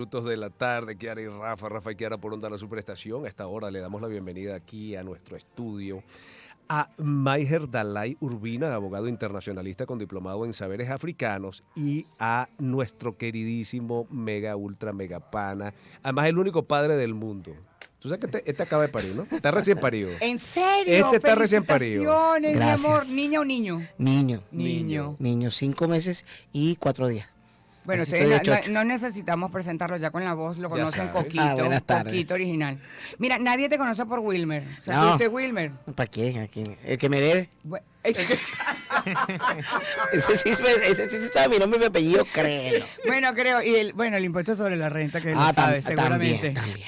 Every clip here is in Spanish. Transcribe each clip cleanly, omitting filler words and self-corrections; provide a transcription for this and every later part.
Minutos de la tarde, Kiara y Rafa y Kiara por Onda La Superestación. A esta hora le damos la bienvenida aquí a nuestro estudio a Maiher Dalai Urbina, abogado internacionalista con diplomado en saberes africanos, y a nuestro queridísimo mega ultra mega pana, además el único padre del mundo. Tú sabes que este acaba de parir, ¿no? Está recién parido. ¿En serio? Este está recién parido. Felicitaciones, mi amor. Gracias. ¿Niña o niño? Niño, 5 meses y 4 días. Bueno, Así ustedes estoy de chocho. no necesitamos presentarlo ya con la voz, lo Ya conocen saben. Coquito, Buenas tardes. Coquito original. Mira, nadie te conoce por Wilmer. O sea, No. tú dices Wilmer. ¿Para quién? ¿A quién? El que me debe. Ese sí sabe mi nombre y mi apellido, créelo. Bueno, creo. Y el impuesto sobre la renta, que él lo sabe, seguramente. También.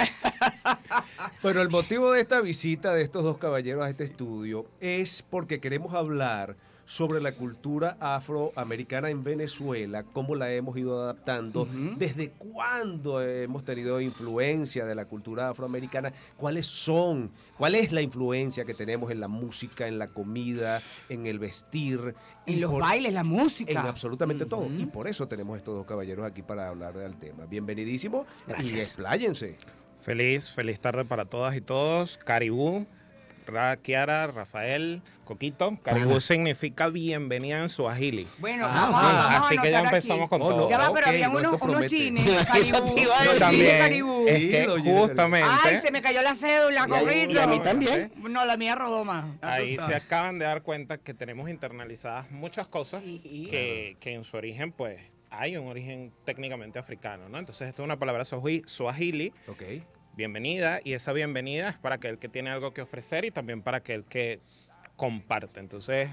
Bueno, el motivo de esta visita de estos dos caballeros a este estudio es porque queremos hablar sobre la cultura afroamericana en Venezuela, cómo la hemos ido adaptando, desde cuándo hemos tenido influencia de la cultura afroamericana, cuál es la influencia que tenemos en la música, en la comida, en el vestir, En los bailes, la música. en absolutamente todo. Y por eso tenemos estos dos caballeros aquí para hablar del tema. Bienvenidísimos y Gracias. expláyense. Feliz tarde para todas y todos. Caribú, Kiara, Rafael, Coquito. Caribú significa bienvenida en Suajili. Bueno, Ah, vamos a Así que ya anotar empezamos aquí. con Oh, todo. no. Ya va, pero Ok, había no, unos esto promete. chines. Eso te iba a Caribú. decir. Chines, También. Caribú. Es Sí, que lo llevé. justamente Ay, se me cayó la cédula, Coquito. y a mí también. No, la mía rodó más. Ya tú ahí se sabes. acaban de dar cuenta que tenemos internalizadas muchas cosas Sí. que en su origen, pues, hay un origen técnicamente africano, ¿no? Entonces, esto es una palabra suajili, Ok. bienvenida, y esa bienvenida es para aquel que tiene algo que ofrecer y también para aquel que comparte. Entonces,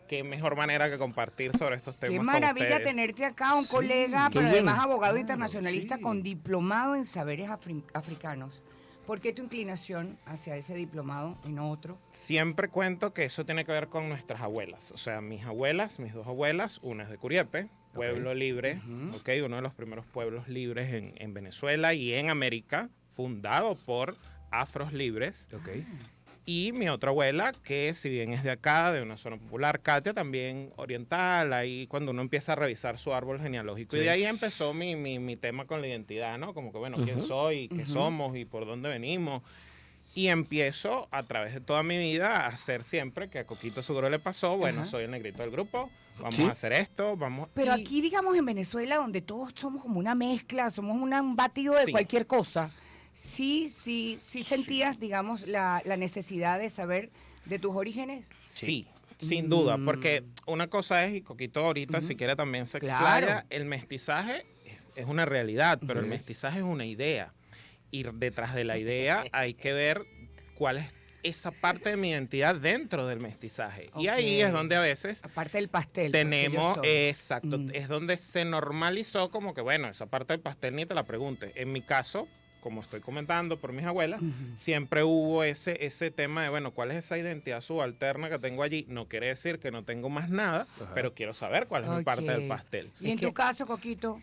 qué mejor manera que compartir sobre estos temas Qué con maravilla ustedes. tenerte acá, un colega, qué pero bien. además abogado internacionalista sí. con diplomado en saberes africanos. ¿Por qué tu inclinación hacia ese diplomado y no otro? Siempre cuento que eso tiene que ver con nuestras abuelas. O sea, mis dos abuelas, una es de Curiepe, pueblo libre, uno de los primeros pueblos libres en Venezuela y en América, fundado por afros libres. Ok. Y mi otra abuela, que si bien es de acá, de una zona popular, Katia, también oriental, ahí cuando uno empieza a revisar su árbol genealógico. Sí. Y de ahí empezó mi tema con la identidad, ¿no? Como que, bueno, quién soy, qué somos y por dónde venimos. Y empiezo a través de toda mi vida a hacer siempre, que a Coquito seguro le pasó, bueno, soy el negrito del grupo, vamos Sí. a hacer esto, vamos... Pero y- aquí, digamos, en Venezuela, donde todos somos como una mezcla, somos un batido de Sí. cualquier cosa, sí sentías, digamos, la necesidad de saber de tus orígenes. Sí, sin duda, porque una cosa es, y Coquito ahorita si quiere también se explaya, Claro. el mestizaje es una realidad, pero el mestizaje es una idea. Y detrás de la idea hay que ver cuál es esa parte de mi identidad dentro del mestizaje. Y ahí Ok. es donde a veces Aparte del pastel. porque tenemos, yo soy. exacto, es donde se normalizó como que, bueno, esa parte del pastel ni te la preguntes. En mi caso, como estoy comentando por mis abuelas, siempre hubo ese tema de, bueno, ¿cuál es esa identidad subalterna que tengo allí? No quiere decir que no tengo más nada, pero quiero saber cuál es mi parte del Ok. pastel. Y en Es que- tu caso, Coquito,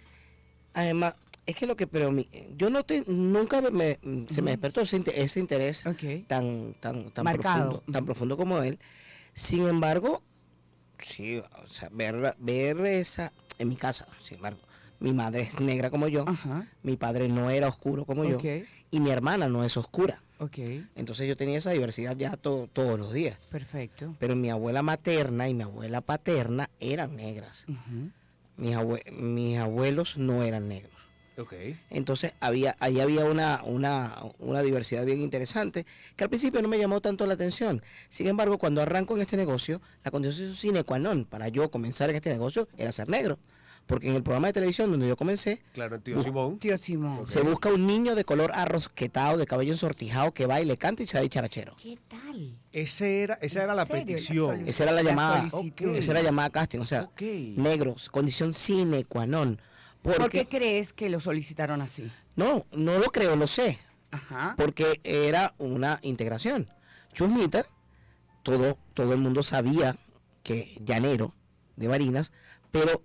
Además, es que yo nunca se me despertó ese interés Ok. tan Marcado. tan profundo como él. Sin embargo, sí, o sea, ver esa en mi casa, sin embargo, mi madre es negra como yo, Ajá. mi padre no era oscuro como yo, Ok. y mi hermana no es oscura. ok, Entonces yo tenía esa diversidad ya todos los días. perfecto. Pero mi abuela materna y mi abuela paterna eran negras. Mis abuelos no eran negros. Ok. Entonces ahí había una diversidad bien interesante que al principio no me llamó tanto la atención. Sin embargo, cuando arranco en este negocio, la condición sine qua non para yo comenzar en este negocio era ser negro. Porque en el programa de televisión donde yo comencé, Claro, tío Simón. Tío Simón. se busca un niño de color arrosquetado, de cabello ensortijado, que baile, canta y se da charachero. ¿Qué tal? Esa era la ¿En serio? petición. Esa era la llamada, solicitud. esa era la llamada casting, o sea, Ok. negros, condición sine qua non. ¿Por qué crees que lo solicitaron así? No lo creo, lo sé. Ajá. Porque era una integración. Chusmita, todo el mundo sabía que llanero de Barinas, pero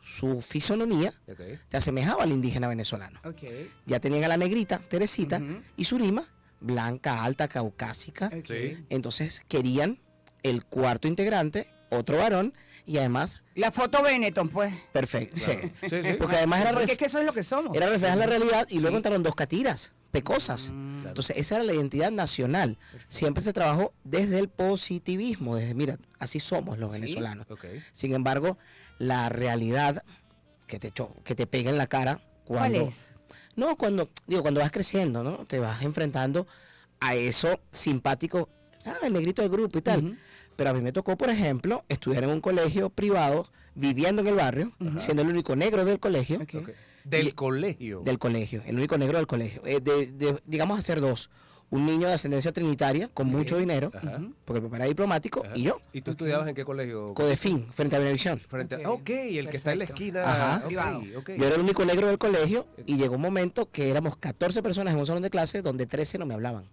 su fisonomía Ok. se asemejaba al indígena venezolano. Ok. Ya tenían a la negrita, Teresita, Ujú. y Surima, blanca, alta, caucásica. Ok. Sí. Entonces querían el cuarto integrante, otro varón, y además, La foto Benetton, pues. perfecto. Claro. Sí. Sí, sí. Porque además Porque es que eso es lo que somos. era reflejar la realidad y luego entraron dos catiras, pecosas. Claro. Entonces, esa era la identidad nacional. Siempre se trabajó desde el positivismo, desde, mira, así somos los venezolanos. Ok. Sin embargo, la realidad que te pega en la cara ¿Cuál cuando... es? No, cuando vas creciendo, ¿no? Te vas enfrentando a eso simpático, el negrito del grupo y tal. Pero a mí me tocó, por ejemplo, estudiar en un colegio privado, viviendo en el barrio, siendo el único negro del colegio. Ok. Ok. Del Y- colegio. Del colegio, el único negro del colegio. Digamos, hacer dos. Un niño de ascendencia trinitaria con mucho dinero, Ajá. porque el papá era diplomático, Ajá. y yo, ¿Y tú estudiabas en qué colegio? Codefin, frente a Benevisión. Frente a... Ok, Ok, el que está en la perfecto. esquina. Ajá. Ok, Privado. ok. Yo era el único negro del colegio y llegó un momento que éramos 14 personas en un salón de clase donde 13 no me hablaban.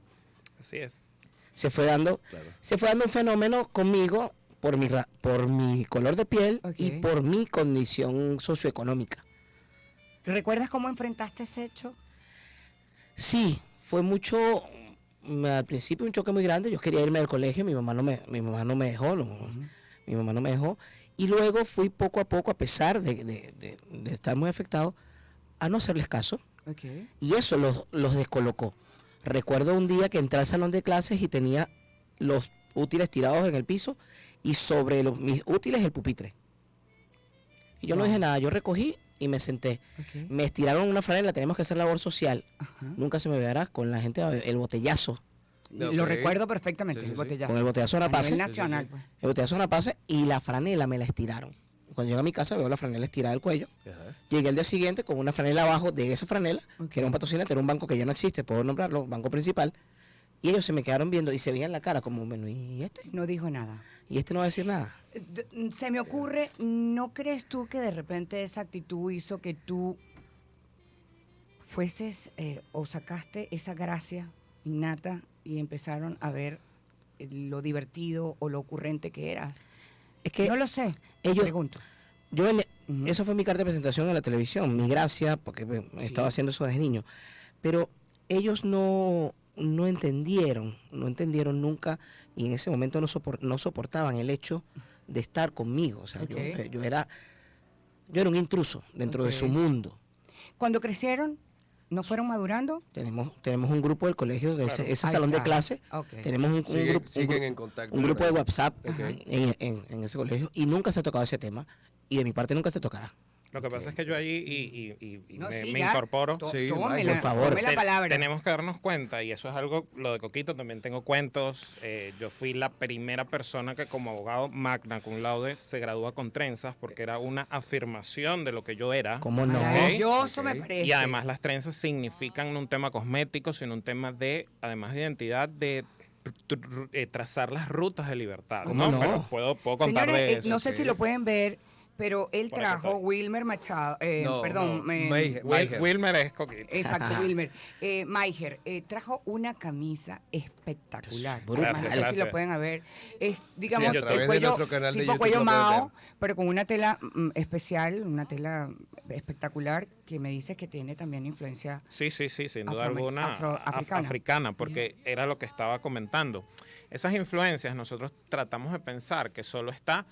Así es. Se fue dando, Claro. se fue dando un fenómeno conmigo por mi color de piel Ok. y por mi condición socioeconómica. ¿Recuerdas cómo enfrentaste ese hecho? Sí, fue mucho, al principio un choque muy grande. Yo quería irme del colegio, mi mamá no me dejó, mi mamá no me dejó. Y luego fui poco a poco, a pesar de estar muy afectado, a no hacerles caso. Ok. Y eso los descolocó. Recuerdo un día que entré al salón de clases y tenía los útiles tirados en el piso y sobre mis útiles el pupitre. Y yo no Wow. dije nada, yo recogí y me senté. Ok. Me estiraron una franela, tenemos que hacer labor social. Ajá. Nunca se me olvidará con la gente, el botellazo. Ok. Lo recuerdo perfectamente, Sí, sí, el sí. botellazo. Con el botellazo de A la pase. nivel nacional, pues. El botellazo de la pase y la franela me la estiraron. Cuando llegué a mi casa veo la franela estirada del cuello. Ajá. Llegué al día siguiente con una franela abajo de esa franela, que era un patrocinante, era un banco que ya no existe, puedo nombrarlo, banco principal. Y ellos se me quedaron viendo y se veían la cara como, bueno, ¿y este? No dijo nada. ¿Y este no va a decir nada? Se me ocurre, ¿no crees tú que de repente esa actitud hizo que tú fueses o sacaste esa gracia innata y empezaron a ver lo divertido o lo ocurrente que eras? Es que No lo sé, ellos- pregunto. yo Ujú. eso fue mi carta de presentación en la televisión, mi gracia, porque estaba haciendo eso desde niño. Pero ellos no entendieron nunca y en ese momento no soportaban el hecho de estar conmigo. O sea, Ok. yo era un intruso dentro de Ok. su mundo. Cuando crecieron, ¿no fueron madurando? Tenemos un grupo del colegio, de ese Ahí salón de está. clase. Ok. Tenemos un Siguen en contacto. un grupo de WhatsApp Ok. en ese colegio y nunca se ha tocado ese tema y de mi parte nunca se tocará. Lo que pasa es que yo allí y No, me, sí, me ya. incorporo. Sí, Tómela, por favor. tome la palabra. Tenemos que darnos cuenta, y eso es algo, lo de Coquito, también tengo cuentos. Yo fui la primera persona que como abogado magna cum laude se gradúa con trenzas porque era una afirmación de lo que yo era. ¿Cómo no? Maravilloso Ok. me parece. Y además las trenzas significan no un tema cosmético, sino un tema de, además de identidad, de trazar las rutas de libertad. ¿Cómo no? Pero puedo contar Señores, de eso. no sé si lo pueden ver, pero él Por aquí trajo estoy. Wilmer Machado, No, perdón, Maiger. Wilmer es Coquito. exacto, Wilmer. Maiger trajo una camisa espectacular. Brutal. Además, no sé si Gracias. lo pueden ver. Es, digamos, Sí, a través el de cuello, nuestro canal de tipo YouTube cuello lo pueden mao, ver. pero con una tela especial, una tela espectacular que me dice que tiene también influencia. Sí, sin duda Afroame- alguna afroafricana. africana, porque era lo que estaba comentando. Esas influencias nosotros tratamos de pensar que solo está,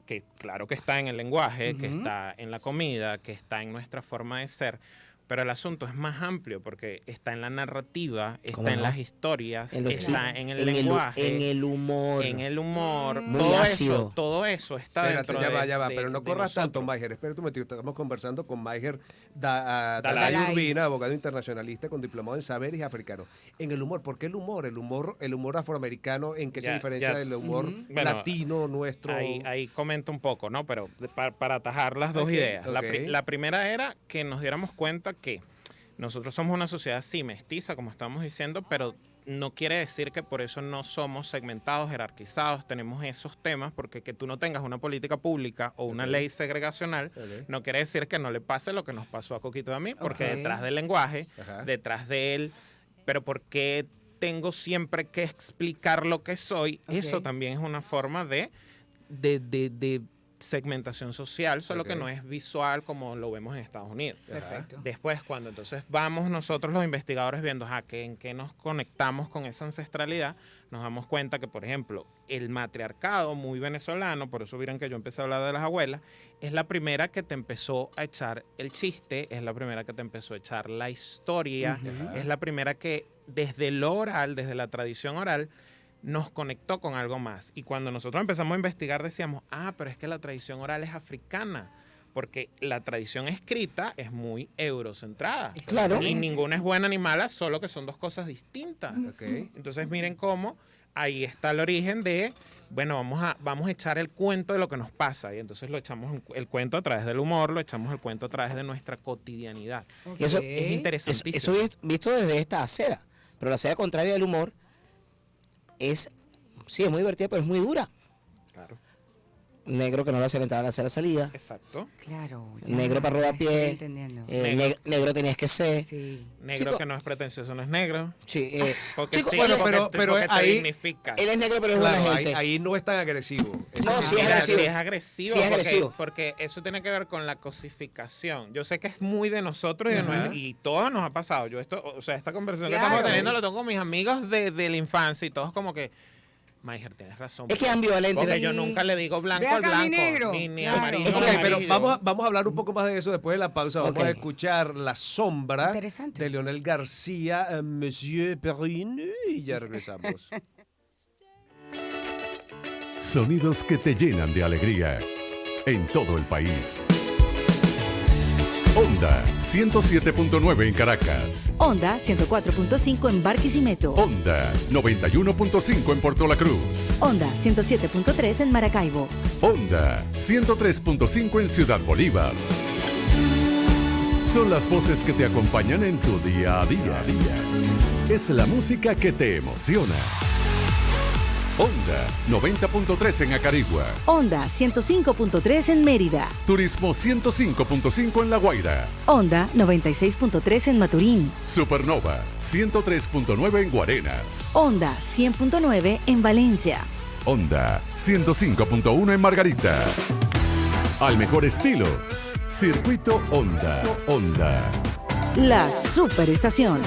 que claro que está en el lenguaje, que está en la comida, que está en nuestra forma de ser, pero el asunto es más amplio porque está en la narrativa, ¿Cómo está en no? las historias, En lo- está en el en lenguaje, en el humor. en el humor, Muy todo ácido. eso, todo eso está Espérate, dentro ya va, de- pero no de corras tanto, nosotros. Maiger. Espérate un momentito, estamos conversando con Maiger Dalai. Dalai Urbina, abogado internacionalista con diplomado en saberes africanos. En el humor, ¿por qué el humor? El humor afroamericano, ¿en qué se Ya, diferencia ya. del humor Bueno, latino nuestro? Ahí comento un poco, ¿no? Pero para atajar las dos Ok, ideas. ok. La primera era que nos diéramos cuenta que nosotros somos una sociedad, sí, mestiza, como estamos diciendo, pero no quiere decir que por eso no somos segmentados, jerarquizados, tenemos esos temas, porque que tú no tengas una política pública o una ley segregacional, Ok. no quiere decir que no le pase lo que nos pasó a Coquito y a mí, porque Ok. detrás del lenguaje, Ajá. detrás de él, pero ¿por qué tengo siempre que explicar lo que soy? Ok. Eso también es una forma de segmentación social, solo Ok. que no es visual como lo vemos en Estados Unidos. Perfecto. Después, cuando entonces vamos nosotros los investigadores viendo en qué nos conectamos con esa ancestralidad, nos damos cuenta que, por ejemplo, el matriarcado muy venezolano, por eso vieron que yo empecé a hablar de las abuelas, es la primera que te empezó a echar el chiste, es la primera que te empezó a echar la historia, es la primera que desde lo oral, desde la tradición oral, nos conectó con algo más. Y cuando nosotros empezamos a investigar decíamos, pero es que la tradición oral es africana, porque la tradición escrita es muy eurocentrada. Claro. Y ninguna es buena ni mala, solo que son dos cosas distintas. Ok. Entonces miren cómo ahí está el origen de, bueno, vamos a echar el cuento de lo que nos pasa. Y entonces lo echamos el cuento a través del humor, lo echamos el cuento a través de nuestra cotidianidad. Y eso- Es interesantísimo. Eso visto desde esta acera. Pero la acera contraria del humor sí, es muy divertida, pero es muy dura. Claro, Negro que no le hace la entrada, le hace la salida. exacto. Claro. Negro para robar estoy pie. entendiendo. Negro tenías que ser. Sí. Negro Chico. que no es pretencioso, no es negro. Sí, Porque chico, sí, bueno, pero porque te ahí- dignifica. él es negro, pero es Claro, buena ahí, gente. ahí no es tan agresivo. Ese No, es el sí es Mira, agresivo. sí es agresivo. Sí es porque- agresivo. Porque eso tiene que ver con la cosificación. Yo sé que es muy de nosotros Ajá. y todo nos ha pasado. Yo esta conversación que Claro. estamos teniendo lo tengo con mis amigos de la infancia y todos como que, Maiger, tienes razón. Es que es ambivalente. Porque ¿no? yo nunca le digo blanco Ve al acá, mi blanco, negro. ni Claro. amarillo Ok, Ok, al pero amarillo. vamos a hablar un poco más de eso después de la pausa. Vamos Ok. a escuchar La Sombra Interesante. de Leonel García, Monsieur Perrin, y ya regresamos. Sonidos que te llenan de alegría en todo el país. Onda 107.9 en Caracas. Onda 104.5 en Barquisimeto. Onda 91.5 en Puerto La Cruz. Onda 107.3 en Maracaibo. Onda 103.5 en Ciudad Bolívar. Son las voces que te acompañan en tu día a día. Es la música que te emociona. Onda 90.3 en Acarigua. Onda 105.3 en Mérida. Turismo 105.5 en La Guaira. Onda 96.3 en Maturín. Supernova 103.9 en Guarenas. Onda 100.9 en Valencia. Onda 105.1 en Margarita. Al mejor estilo. Circuito Onda. Onda. La Superestación.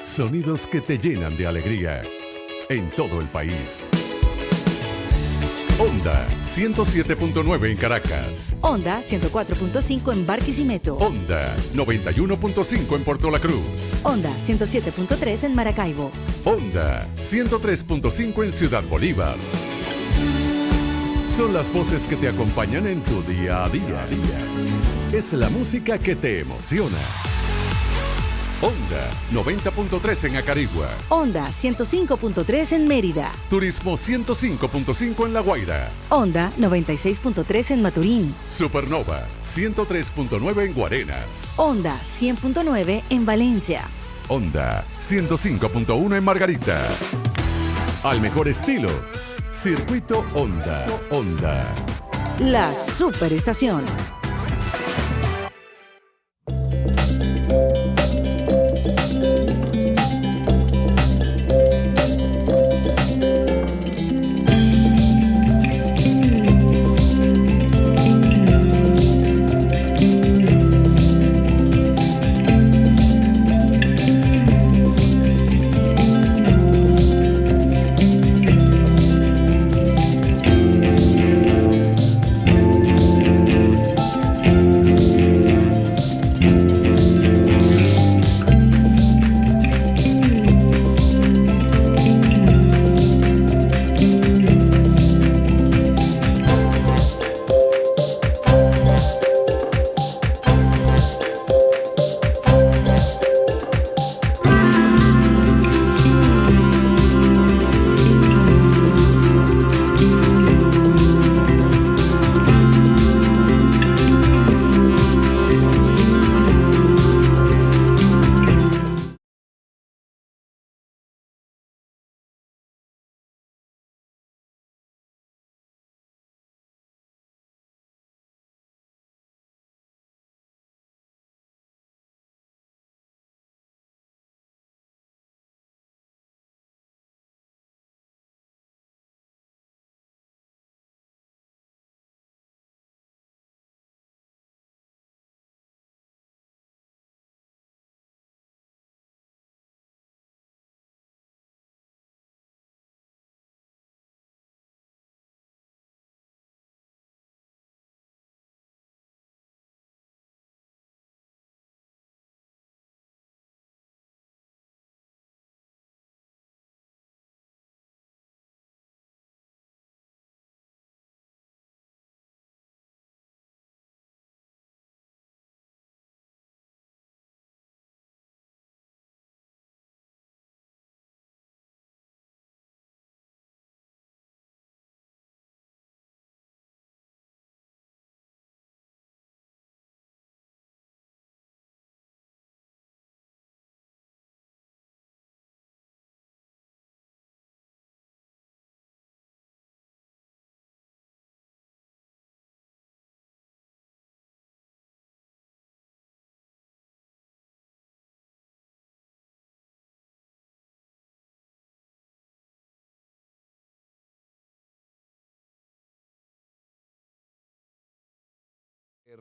Sonidos que te llenan de alegría en todo el país. Onda 107.9 en Caracas. Onda 104.5 en Barquisimeto. Onda 91.5 en Puerto La Cruz. Onda 107.3 en Maracaibo. Onda 103.5 en Ciudad Bolívar. Son las voces que te acompañan en tu día a día. Es la música que te emociona. Onda 90.3 en Acarigua. Onda 105.3 en Mérida. Turismo 105.5 en La Guaira. Onda 96.3 en Maturín. Supernova 103.9 en Guarenas. Onda 100.9 en Valencia. Onda 105.1 en Margarita. Al mejor estilo. Circuito Onda. Onda. La Superestación.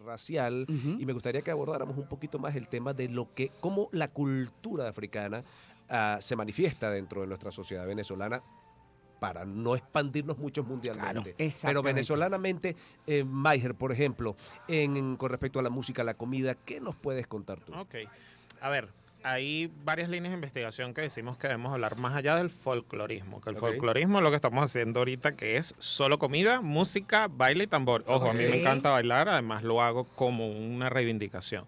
Racial, y me gustaría que abordáramos un poquito más el tema de cómo la cultura africana se manifiesta dentro de nuestra sociedad venezolana para no expandirnos mucho mundialmente. Pero exactamente. venezolanamente, Maiger, por ejemplo, con respecto a la música, la comida, ¿qué nos puedes contar tú? Ok. A ver, hay varias líneas de investigación que decimos que debemos hablar más allá del folclorismo. Que el folclorismo es lo que estamos haciendo ahorita, que es solo comida, música, baile y tambor. Ojo, a mí me encanta bailar, además lo hago como una reivindicación.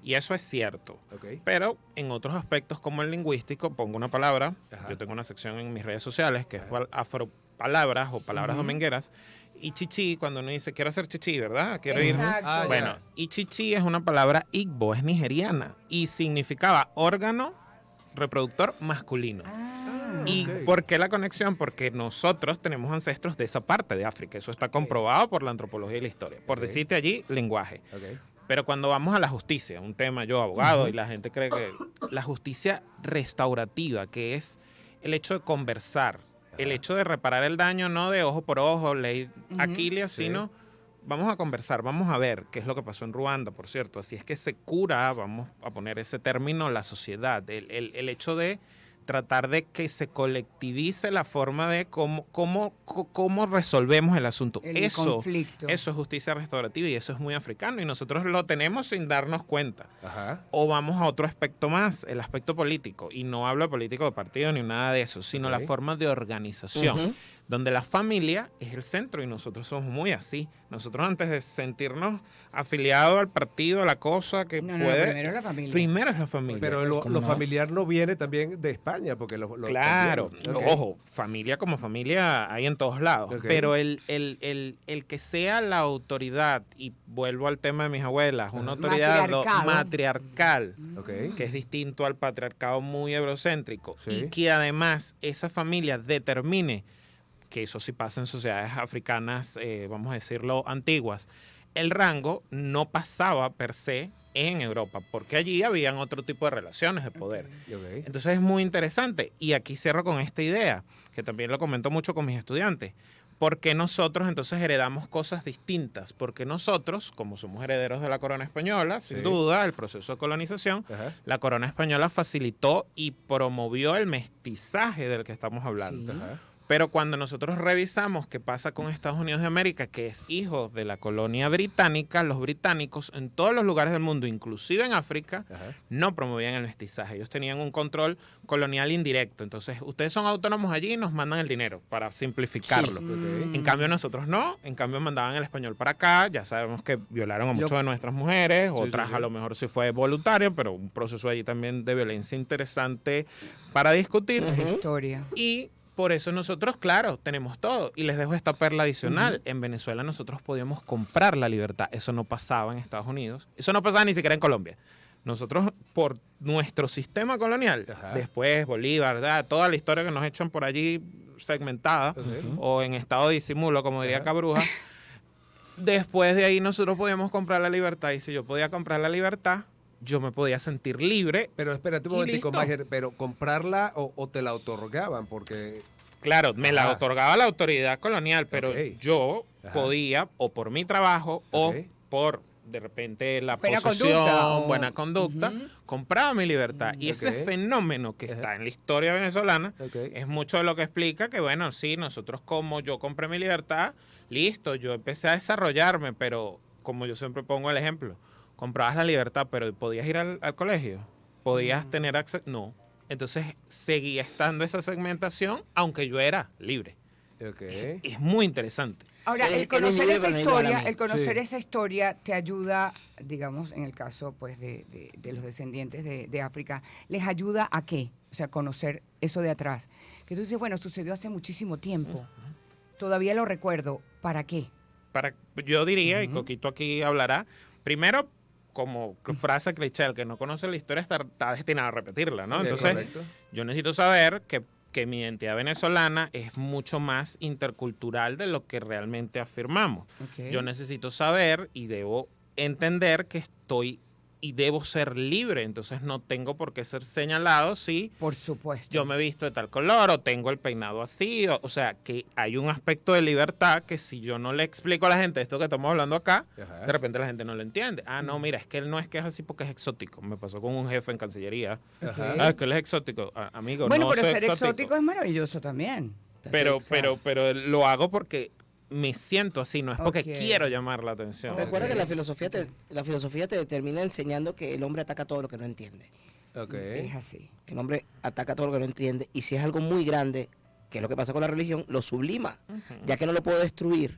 Y eso es cierto. Pero en otros aspectos como el lingüístico, pongo una palabra, yo tengo una sección en mis redes sociales que es afropalabras o palabras domingueras. Y chichi, cuando uno dice quiero hacer chichi, ¿verdad? Quiero ir. Bueno, y chichi es una palabra igbo, es nigeriana y significaba órgano reproductor masculino. ¿Y por qué la conexión? Porque nosotros tenemos ancestros de esa parte de África. Eso está comprobado por la antropología y la historia. Por decirte allí, lenguaje. Pero cuando vamos a la justicia, un tema, yo abogado, y la gente cree que la justicia restaurativa, que es el hecho de conversar, el hecho de reparar el daño, no de ojo por ojo, ley Aquiles, sino vamos a conversar, vamos a ver qué es lo que pasó en Ruanda, por cierto. Así es que se cura, vamos a poner ese término, la sociedad, el hecho de tratar de que se colectivice la forma de cómo resolvemos el asunto. El conflicto. Eso es justicia restaurativa y eso es muy africano y nosotros lo tenemos sin darnos cuenta. Ajá. O vamos a otro aspecto más, el aspecto político. Y no hablo de político de partido ni nada de eso, sino la forma de organización, donde la familia es el centro y nosotros somos muy así. Nosotros antes de sentirnos afiliados al partido, a la cosa que puede... primero es la familia. Primero es la familia. Pero lo familiar no viene también de España, porque Claro, también. Ok. ojo, familia como familia hay en todos lados, Ok. pero el que sea la autoridad, y vuelvo al tema de mis abuelas, una autoridad matriarcal, Ok. que es distinto al patriarcado muy eurocéntrico, Sí. y que además esa familia determine, que eso sí pasa en sociedades africanas, vamos a decirlo, antiguas, el rango no pasaba per se en Europa, porque allí habían otro tipo de relaciones de poder. Ok. Entonces es muy interesante. Y aquí cierro con esta idea, que también lo comento mucho con mis estudiantes. ¿Por qué nosotros entonces heredamos cosas distintas? Porque nosotros, como somos herederos de la corona española, sin duda, el proceso de colonización, la corona española facilitó y promovió el mestizaje del que estamos hablando. Sí. Ajá. Pero cuando nosotros revisamos qué pasa con Estados Unidos de América, que es hijo de la colonia británica, los británicos en todos los lugares del mundo, inclusive en África, no promovían el mestizaje. Ellos tenían un control colonial indirecto. Entonces, ustedes son autónomos allí y nos mandan el dinero, para simplificarlo. En cambio, nosotros no. En cambio, mandaban el español para acá. Ya sabemos que violaron a muchas de nuestras mujeres. Otras a lo mejor sí fue voluntario, pero un proceso allí también de violencia interesante para discutir. Historia. Y por eso nosotros, claro, tenemos todo. Y les dejo esta perla adicional. En Venezuela nosotros podíamos comprar la libertad. Eso no pasaba en Estados Unidos. Eso no pasaba ni siquiera en Colombia. Nosotros, por nuestro sistema colonial, después Bolívar, ¿verdad? Toda la historia que nos echan por allí segmentada, o en estado de disimulo, como diría Cabruja, después de ahí nosotros podíamos comprar la libertad. Y si yo podía comprar la libertad, yo me podía sentir libre. Pero espérate un Y momentico, listo. Maiger, pero comprarla o te la otorgaban, porque... Claro, me la otorgaba la autoridad colonial, pero yo podía, o por mi trabajo, o por, de repente, la Buena posesión, conducta, buena conducta, compraba mi libertad. Y ese fenómeno que está en la historia venezolana es mucho de lo que explica que, bueno, sí, nosotros como yo compré mi libertad, listo, yo empecé a desarrollarme, pero como yo siempre pongo el ejemplo, comprabas la libertad, pero ¿podías ir al colegio? ¿Podías tener acceso? No. Entonces seguía estando esa segmentación, aunque yo era libre. Es muy interesante. Ahora, el Eres conocer libre, esa pero no igual a historia, mí. el conocer esa historia te ayuda, digamos, en el caso pues de los descendientes de África, ¿les ayuda a qué? O sea, conocer eso de atrás. Que tú dices, bueno, sucedió hace muchísimo tiempo. Todavía lo recuerdo. ¿Para qué? Yo diría, y Coquito aquí hablará, primero, como frase cliché, el que no conoce la historia está destinado a repetirla, ¿no? Entonces, yo necesito saber que mi identidad venezolana es mucho más intercultural de lo que realmente afirmamos. Yo necesito saber y debo entender que estoy y debo ser libre, entonces no tengo por qué ser señalado si Por supuesto. yo me he visto de tal color o tengo el peinado así, o sea, que hay un aspecto de libertad que si yo no le explico a la gente esto que estamos hablando acá, de repente la gente no lo entiende. Ah, no, mira, es que él no es que es así porque es exótico. Me pasó con un jefe en Cancillería. Ah, es que él es exótico. Amigo, Bueno, no pero soy ser exótico es maravilloso también. Pero lo hago porque me siento así, no es porque Ok. quiero llamar la atención. Recuerda que la filosofía te termina enseñando que el hombre ataca todo lo que no entiende. Es así. Que el hombre ataca todo lo que no entiende. Y si es algo muy grande, que es lo que pasa con la religión, lo sublima. Ya que no lo puedo destruir,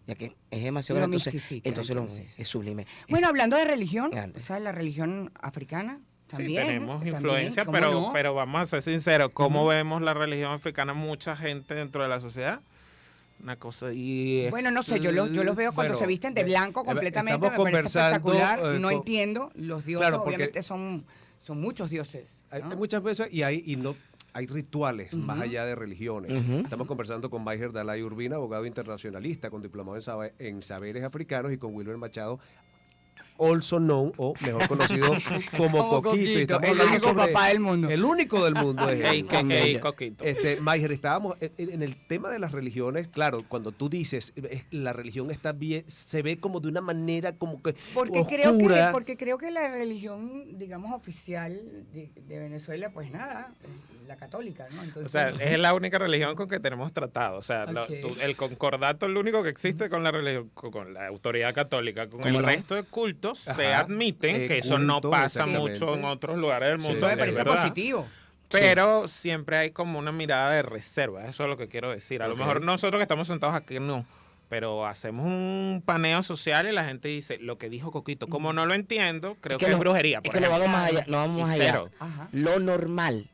ya que es demasiado Lo grande, mistifica, entonces es sublime. Bueno, hablando de religión, Grande. o sea, la religión africana Sí, también. tenemos también, influencia, ¿cómo pero, no? pero vamos a ser sinceros, ¿cómo vemos la religión africana mucha gente dentro de la sociedad? Una cosa y es, Bueno, no sé, yo los veo cuando bueno, se visten de blanco completamente, estamos me parece conversando, espectacular. No con- entiendo, los dioses Claro, porque- obviamente son muchos dioses. Hay ¿no? muchas veces hay rituales más allá de religiones. Estamos conversando con Maiger Dalay Urbina, abogado internacionalista con diplomado en saberes africanos, y con Wilber Machado, also known, o mejor conocido como Coquito. Y estamos el hablando único sobre- papá del mundo. El único del mundo es él. Hey, Coquito. Maiger, estábamos en el tema de las religiones. Claro, cuando tú dices la religión está bien, se ve como de una manera como que Porque oscura. creo que la religión, digamos, oficial de Venezuela, pues nada, la católica, ¿no? O Entonces, sea, es la única religión con que tenemos tratado. O sea, Ok. el concordato es lo único que existe con la religión, con la autoridad católica. Con el ¿Cómo no? resto de cultos se Ajá. admiten que eso no Culto, pasa exactamente. mucho en otros lugares del mundo. eso me es parece verdad. positivo. Pero siempre hay como una mirada de reserva. Eso es lo que quiero decir. A lo Ok. mejor nosotros que estamos sentados aquí no. Pero hacemos un paneo social y la gente dice lo que dijo Coquito. Como no lo entiendo, creo que es brujería. Es Por que no ejemplo. vamos más allá. No vamos más Y allá. cero. Ajá. Lo normal,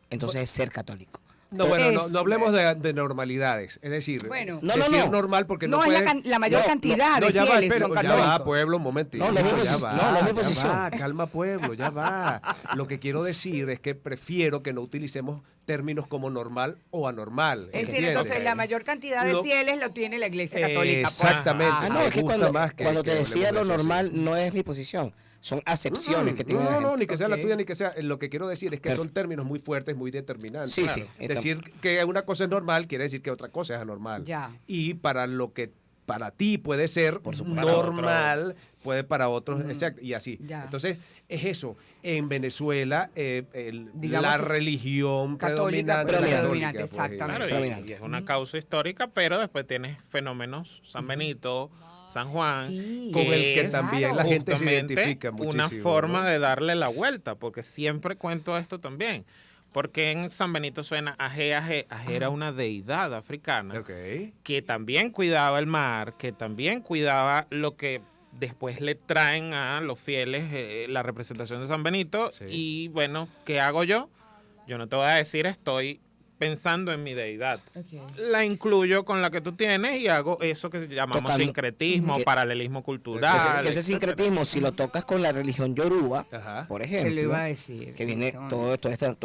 entonces, es ser católico. No, bueno, no, Es- no hablemos de normalidades. Es decir, Bueno. No, decir no. normal porque No, no es puede... la mayor no, cantidad No, de ya va, fieles espera, son ya católicos. va, pueblo, un momentito. No, no es mi ya posición. va, No, no es mi ya posición. va, calma, pueblo, ya va. Lo que quiero decir es que prefiero que no utilicemos términos como normal o anormal. Es decir, ¿entiendes? entonces la mayor cantidad de Lo- fieles lo tiene la Iglesia Católica. pues. Exactamente. Ah, no, Me es que gusta cuando, más que- cuando que te decía lo hablemos de eso, normal, sí. no es mi posición. Son acepciones que tiene No, la no, gente. ni que sea la Ok. tuya ni que sea. Lo que quiero decir es que son Perfecto. términos muy fuertes, muy determinantes. Sí, sí. Decir que una cosa es normal quiere decir que otra cosa es anormal. Ya. Y para lo que para ti puede ser supuesto. normal, puede para otros, exacto, y así. Ya. Entonces, es eso. En Venezuela, Digamos, la religión católica, predominante, pero es la predominante, católica, pues, exactamente. Claro, Predominante. y es una causa histórica, pero después tienes fenómenos, San Benito, San Juan, Sí. Con el que es también la gente se justamente identifica una muchísimo, forma ¿no? de darle la vuelta, porque siempre cuento esto también. Porque en San Benito suena Aje, Aje. Aje era una deidad africana Ok. que también cuidaba el mar, que también cuidaba lo que después le traen a los fieles la representación de San Benito. Sí. Y bueno, ¿qué hago yo? Yo no te voy a decir, estoy pensando en mi deidad. Ok. La incluyo con la que tú tienes y hago eso que llamamos Tocando. sincretismo, Que- paralelismo cultural. Que ese etcétera. sincretismo, si lo tocas con la religión yoruba, Ajá. por Te ejemplo, lo iba a decir. que viene Eso. toda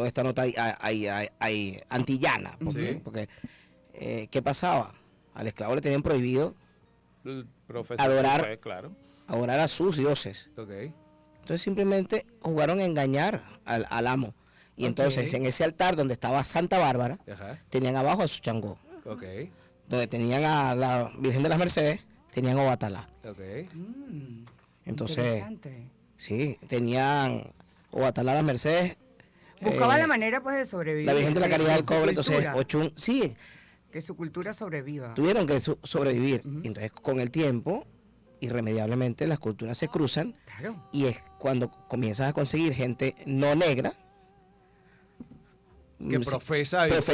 esta nota ahí antillana. Sí. Porque, ¿qué pasaba? Al esclavo le tenían prohibido El profesor Adorar. Sufé, claro. adorar a sus dioses. Ok. Entonces simplemente jugaron a engañar al amo. Y entonces en ese altar donde estaba Santa Bárbara, Ajá. tenían abajo a su Changó. Ok. Donde tenían a la Virgen de las Mercedes, tenían a Obatalá. Ok. Entonces, Interesante. sí, tenían Obatalá, las Mercedes. Buscaba eh, la manera pues de sobrevivir. La Virgen de la Caridad del su Cobre, entonces cultura, Ochun, sí, que su cultura sobreviva. tuvieron que sobrevivir. Y entonces con el tiempo, irremediablemente las culturas se cruzan Claro. y es cuando comienzas a conseguir gente no negra Que sí, profesa esta-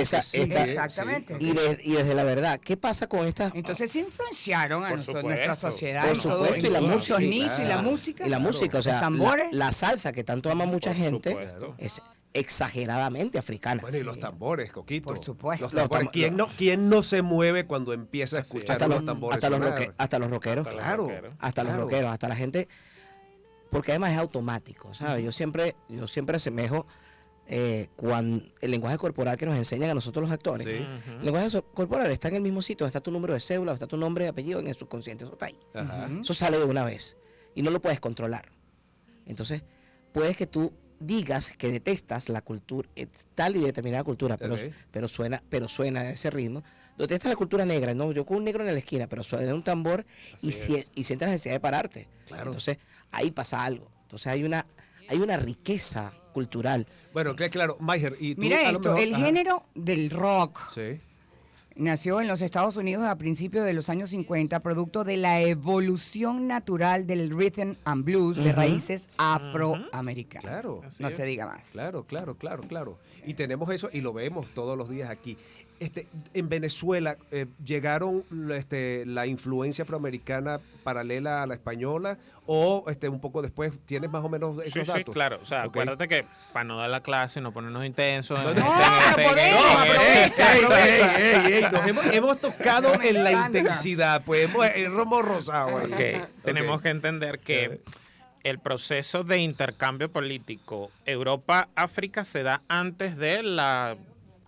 Exactamente. sí, y desde la verdad, ¿qué pasa con estas? Entonces se influenciaron a Por nosotros, supuesto. nuestra sociedad, Por en todo, supuesto, y la en música, muchos nichos, y la claro. música. Y la música, o sea, Los tambores. la salsa que tanto ama mucha Por gente supuesto. es exageradamente africana. Bueno, y los tambores, Coquito. Por supuesto. Los tambores. ¿Quién no se mueve cuando empieza a Así es. escuchar hasta los los, tambores? hasta los, sonar? hasta los rockeros, Hasta los Claro. rockeros. hasta los claro. rockeros, hasta la gente, porque además es automático, ¿sabes? Yo siempre asemejo cuando el lenguaje corporal que nos enseñan a nosotros los actores. Sí. El lenguaje corporal está en el mismo sitio donde está tu número de cédula, donde está tu nombre y apellido en el subconsciente, eso está ahí. Ajá. Eso sale de una vez y no lo puedes controlar. Entonces, puedes que tú digas que detestas la cultura, tal y determinada cultura, pero, Ok. pero suena a ese ritmo. Detestas la cultura negra, no, yo con un negro en la esquina, pero suena un tambor y sientes la necesidad de pararte. Claro. Entonces, ahí pasa algo. Entonces hay una riqueza cultural. Bueno, claro, Maiger, y tú Mira a lo esto, mejor- el ajá. género del rock Sí. nació en los Estados Unidos a principios de los años 50, producto de la evolución natural del rhythm and blues de raíces afroamericanas. Claro. No se diga más. Claro. Y tenemos eso y lo vemos todos los días aquí. En Venezuela llegaron la influencia afroamericana paralela a la española o un poco después tienes más o menos Sí, esos sí, datos. claro. O sea, Ok. acuérdate que para no dar la clase y no ponernos intensos. No, este, pero podemos, aprovecha, Ey, hemos tocado Me en la encanta. intensidad, pues hemos romo rosado. ahí. Ok, tenemos Ok. que entender que el proceso de intercambio político Europa-África se da antes de la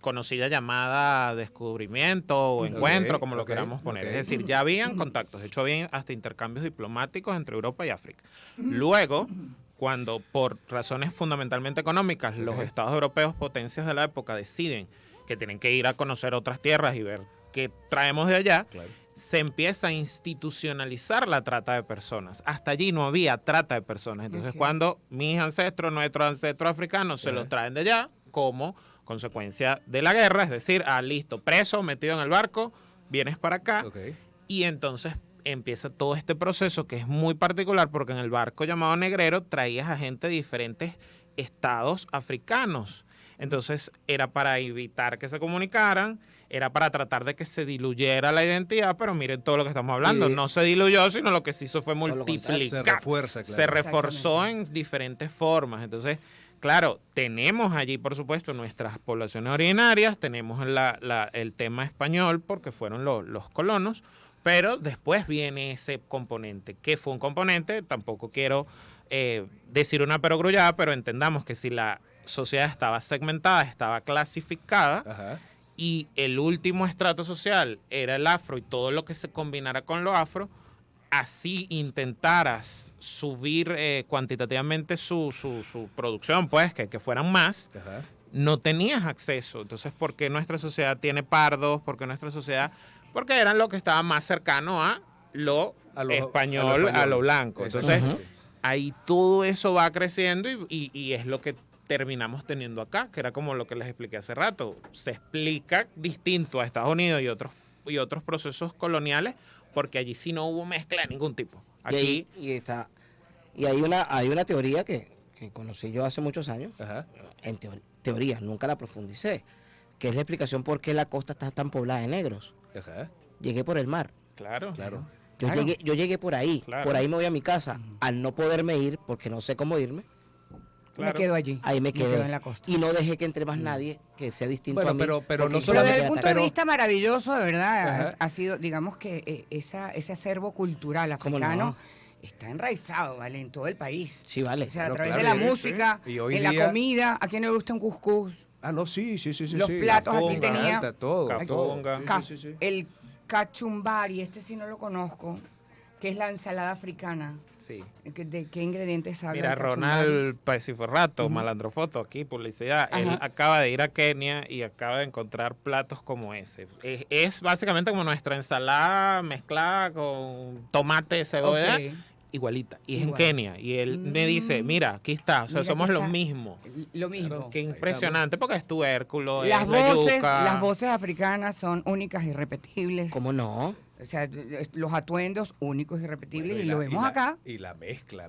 conocida llamada descubrimiento o encuentro, como lo queramos poner. Es decir, ya habían contactos, de hecho habían hasta intercambios diplomáticos entre Europa y África. Luego, cuando por razones fundamentalmente económicas los estados europeos, potencias de la época, deciden que tienen que ir a conocer otras tierras y ver qué traemos de allá, se empieza a institucionalizar la trata de personas. Hasta allí no había trata de personas. Entonces, cuando mis ancestros, nuestros ancestros africanos, se los traen de allá como consecuencia de la guerra, es decir, listo, preso, metido en el barco, vienes para acá, y entonces empieza todo este proceso que es muy particular porque en el barco llamado Negrero traías a gente de diferentes estados africanos. Entonces era para evitar que se comunicaran, era para tratar de que se diluyera la identidad, pero miren todo lo que estamos hablando, no se diluyó, sino lo que se hizo fue multiplicar. Se refuerza, se reforzó en diferentes formas. Entonces, claro, tenemos allí, por supuesto, nuestras poblaciones originarias, tenemos el tema español, porque fueron los colonos, pero después viene ese componente, que fue un componente, tampoco quiero decir una perogrullada, pero entendamos que si la sociedad estaba segmentada, estaba clasificada, y el último estrato social era el afro y todo lo que se combinara con lo afro, así intentaras subir cuantitativamente su producción, pues, que fueran más, no tenías acceso. Entonces, ¿por qué nuestra sociedad tiene pardos? ¿Por qué nuestra sociedad? Porque eran lo que estaba más cercano a lo español, a lo blanco. Entonces, ahí todo eso va creciendo y es lo que terminamos teniendo acá, que era como lo que les expliqué hace rato. Se explica distinto a Estados Unidos y otros procesos coloniales, porque allí sí no hubo mezcla de ningún tipo. Aquí y hay una teoría que conocí yo hace muchos años, en teoría, nunca la profundicé, que es la explicación por qué la costa está tan poblada de negros. Llegué por el mar. Claro. Yo llegué por ahí, Claro. Por ahí me voy a mi casa. Al no poderme ir, porque no sé cómo irme, Me quedo allí. ahí me quedé. quedo en la costa. Y no dejé que entre más nadie que sea distinto Bueno, a mí. pero porque no yo Pero solamente- desde el punto de pero- vista maravilloso, de verdad, Ajá. ha sido, digamos que ese acervo cultural ¿Cómo no? africano está enraizado, ¿vale? En todo el país. Sí, vale. O sea, Bueno, a través claro, de la sí, música, sí. Y hoy en día- la comida. ¿A quién le gusta un cuscús? No, sí. Los platos, aquí Fonga, tenía- alta, todo. Cafonga. Ca- Sí. El cachumbari, este sí no lo conozco, que es la ensalada africana. Sí. ¿De qué ingredientes habla? Mira, el cachumbari? Ronald Paisiforrato, Malandrofoto, aquí, publicidad, él Ajá. acaba de ir a Kenia y acaba de encontrar platos como ese. Es básicamente como nuestra ensalada mezclada con tomate, cebolla, Ok. igualita. Y es en Igual. Kenia. Y él me dice, mira, aquí está, o sea, Mira, somos aquí lo está. mismo. Lo mismo. Qué impresionante, porque es tubérculo, Las es la voces, yuca. las voces africanas son únicas y irrepetibles. ¿Cómo no? O sea, los atuendos únicos y irrepetibles, Bueno, y lo vemos acá. Y la mezcla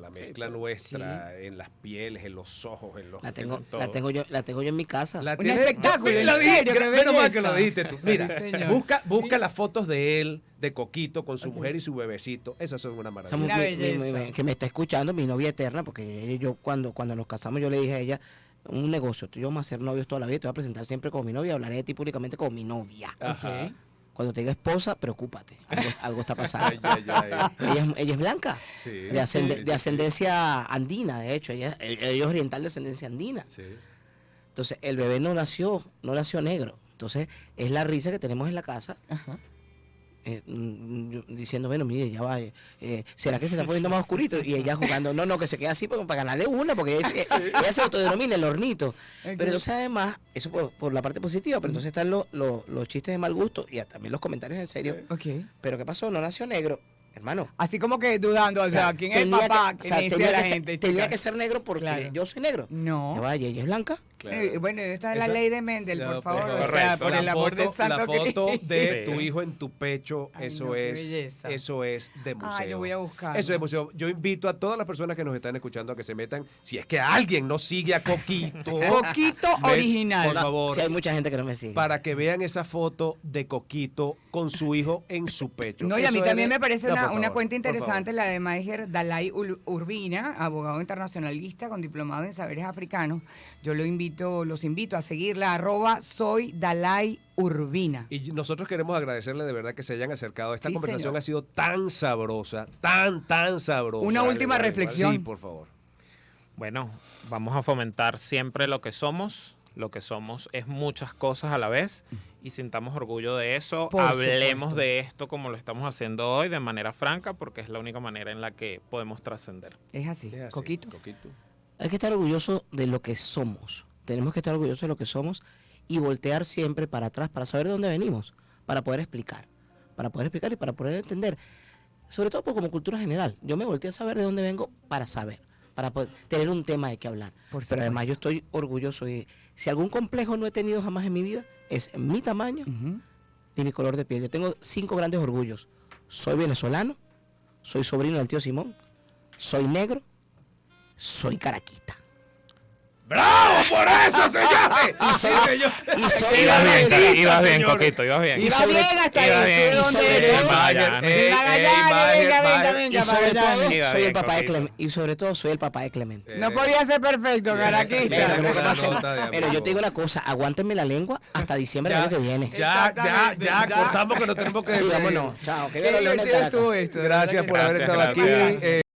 nuestra en las pieles, en los ojos, en los... La tengo todo. la tengo yo en mi casa. La Un tiene- espectáculo, Sí, en lo dije, serio, qué menos mal que belleza. lo dijiste tú. Mira, Sí, señor. busca las fotos de él, de Coquito, con su mujer y su bebecito. Esas son una Esa maravilla. Una mujer belleza. que me está escuchando, mi novia eterna, porque yo cuando nos casamos yo le dije a ella, un negocio, tú y yo vamos a ser novios toda la vida, te voy a presentar siempre como mi novia, hablaré de ti públicamente como mi novia. Ajá. Ok. Cuando te diga esposa, preocúpate, algo está pasando. Ay. Ella es blanca, Sí. de ascendencia andina, de hecho, ella es oriental de ascendencia andina. Sí. Entonces, el bebé no nació negro. Entonces, es la risa que tenemos en la casa. Ajá. Diciendo, bueno, mire, ya va, ¿será que se está poniendo más oscurito? Y ella jugando, no, que se quede así para ganarle una, porque ella, dice que ella se autodenomina el hornito. Pero entonces además, eso por la parte positiva, pero entonces están los chistes de mal gusto y también los comentarios en serio. Ok. Pero ¿qué pasó? No nació negro, hermano. Así como que dudando, o sea, ¿quién es el tenía papá? que- o sea, ¿Quién dice tenía la que ser- gente? tenía chica? que ser negro porque Claro. yo soy negro. No. Ya vaya, ella es blanca. Bueno, esta es la Esa- ley de Mendel, Ya, por favor. pues, O sea, correcto. por el amor del santo La foto Cristo. de Sí. tu hijo en tu pecho, Ay, eso no, qué es belleza. de museo. yo voy a buscarlo. Eso es de museo. Yo invito a todas las personas que nos están escuchando a que se metan, si es que alguien no sigue a Coquito. Coquito Ven, original. Por favor. Si hay mucha gente que no me sigue. Para que vean esa foto de Coquito con su hijo en su pecho. No, y a mí Eso también es de- me parece No, una, por una favor, cuenta por favor. interesante la de Maher Dalai Urbina, abogado internacionalista con diplomado en saberes africanos. Yo los invito a seguirla, @soy Dalai Urbina. Y nosotros queremos agradecerle de verdad que se hayan acercado. Esta Sí, conversación señor. ha sido tan sabrosa, tan sabrosa. Una última Vale, reflexión. Sí, por favor. Bueno, vamos a fomentar siempre lo que somos, lo que somos es muchas cosas a la vez y sintamos orgullo de eso. Por Hablemos supuesto. de esto como lo estamos haciendo hoy, de manera franca, porque es la única manera en la que podemos trascender. Es así. Es así, Coquito. Hay que estar orgulloso de lo que somos. Tenemos que estar orgullosos de lo que somos y voltear siempre para atrás para saber de dónde venimos, para poder explicar y para poder entender. Sobre todo como cultura general. Yo me volteé a saber de dónde vengo para saber, para poder tener un tema de qué hablar. Por Pero además yo estoy orgulloso de, si algún complejo no he tenido jamás en mi vida, es mi tamaño y mi color de piel. Yo tengo 5 grandes orgullos. Soy venezolano, soy sobrino del tío Simón, soy negro, soy caraquita. ¡Bravo por eso, señores! Y soy, señor. y soy Ibas bien, Señorita, ibas bien, señores. Coquito, ibas bien. Y Iba sobre- bien hasta iba ahí. bien. ¿Tú de Y dónde sobre eres? todo- Magallanes. Magallanes, venga, y sobre Magallanes. todo Iba soy bien, el papá de Coquito. Clemente. Y sobre todo soy el papá de Clemente. No podía ser perfecto, Mira, caraquita. pero lo que Una pasa es- nota de pero yo amor. te digo una cosa, aguántenme la lengua hasta diciembre del año que viene. Ya, Ya. cortamos que nos tenemos que Sí, despedir. vámonos. Chao. Que Qué viva los Leones del divertido Caracas. estuvo esto. de Gracias verdad por que haber sí. estado Gracias, aquí. gracias.